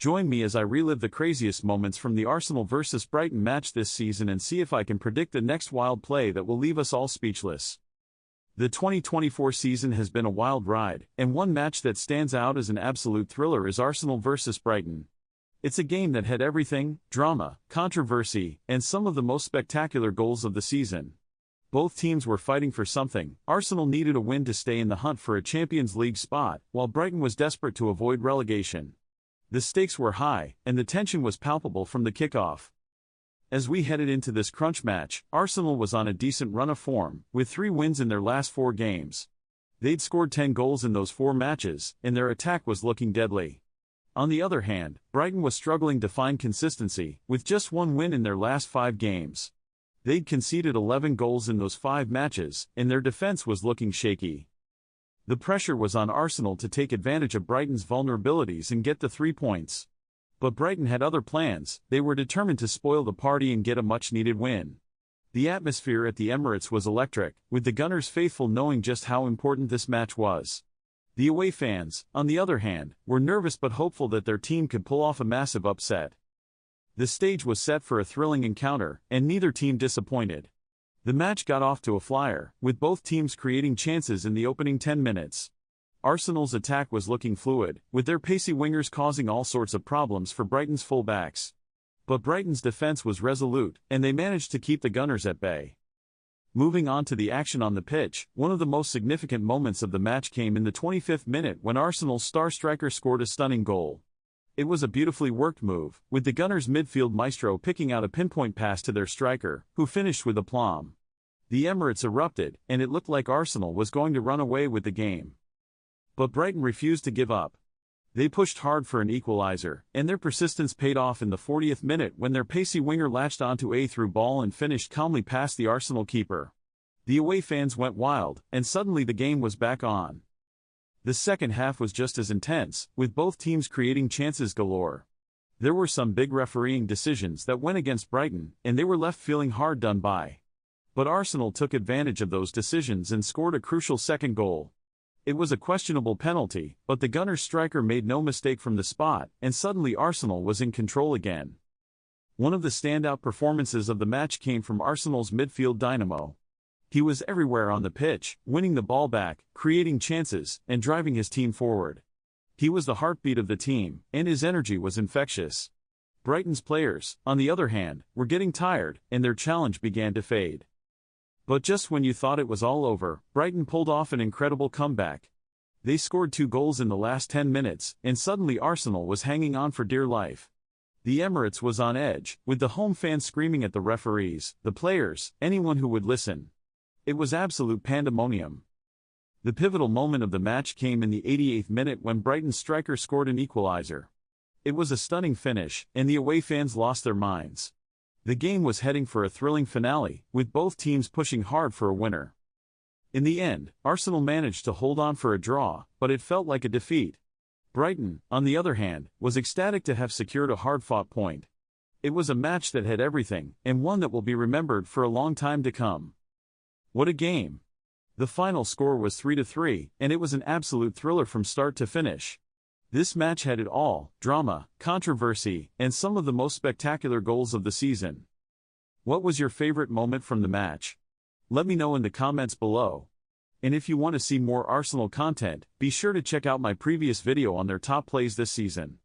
Join me as I relive the craziest moments from the Arsenal vs Brighton match this season and see if I can predict the next wild play that will leave us all speechless. The 2024 season has been a wild ride, and one match that stands out as an absolute thriller is Arsenal vs Brighton. It's a game that had everything: drama, controversy, and some of the most spectacular goals of the season. Both teams were fighting for something. Arsenal needed a win to stay in the hunt for a Champions League spot, while Brighton was desperate to avoid relegation. The stakes were high, and the tension was palpable from the kickoff. As we headed into this crunch match, Arsenal was on a decent run of form, with 3 wins in their last 4 games. They'd scored 10 goals in those 4 matches, and their attack was looking deadly. On the other hand, Brighton was struggling to find consistency, with just 1 win in their last 5 games. They'd conceded 11 goals in those 5 matches, and their defense was looking shaky. The pressure was on Arsenal to take advantage of Brighton's vulnerabilities and get the 3 points. But Brighton had other plans. They were determined to spoil the party and get a much-needed win. The atmosphere at the Emirates was electric, with the Gunners faithful knowing just how important this match was. The away fans, on the other hand, were nervous but hopeful that their team could pull off a massive upset. The stage was set for a thrilling encounter, and neither team disappointed. The match got off to a flyer, with both teams creating chances in the opening 10 minutes. Arsenal's attack was looking fluid, with their pacey wingers causing all sorts of problems for Brighton's full-backs. But Brighton's defense was resolute, and they managed to keep the Gunners at bay. Moving on to the action on the pitch, one of the most significant moments of the match came in the 25th minute when Arsenal's star striker scored a stunning goal. It was a beautifully worked move, with the Gunners' midfield maestro picking out a pinpoint pass to their striker, who finished with aplomb. The Emirates erupted, and it looked like Arsenal was going to run away with the game. But Brighton refused to give up. They pushed hard for an equalizer, and their persistence paid off in the 40th minute when their pacey winger latched onto a through ball and finished calmly past the Arsenal keeper. The away fans went wild, and suddenly the game was back on. The second half was just as intense, with both teams creating chances galore. There were some big refereeing decisions that went against Brighton, and they were left feeling hard done by. But Arsenal took advantage of those decisions and scored a crucial second goal. It was a questionable penalty, but the Gunners' striker made no mistake from the spot, and suddenly Arsenal was in control again. One of the standout performances of the match came from Arsenal's midfield dynamo. He was everywhere on the pitch, winning the ball back, creating chances, and driving his team forward. He was the heartbeat of the team, and his energy was infectious. Brighton's players, on the other hand, were getting tired, and their challenge began to fade. But just when you thought it was all over, Brighton pulled off an incredible comeback. They scored 2 goals in the last 10 minutes, and suddenly Arsenal was hanging on for dear life. The Emirates was on edge, with the home fans screaming at the referees, the players, anyone who would listen. It was absolute pandemonium. The pivotal moment of the match came in the 88th minute when Brighton's striker scored an equalizer. It was a stunning finish, and the away fans lost their minds. The game was heading for a thrilling finale, with both teams pushing hard for a winner. In the end, Arsenal managed to hold on for a draw, but it felt like a defeat. Brighton, on the other hand, was ecstatic to have secured a hard-fought point. It was a match that had everything, and one that will be remembered for a long time to come. What a game! The final score was 3-3, and it was an absolute thriller from start to finish. This match had it all: drama, controversy, and some of the most spectacular goals of the season. What was your favorite moment from the match? Let me know in the comments below. And if you want to see more Arsenal content, be sure to check out my previous video on their top plays this season.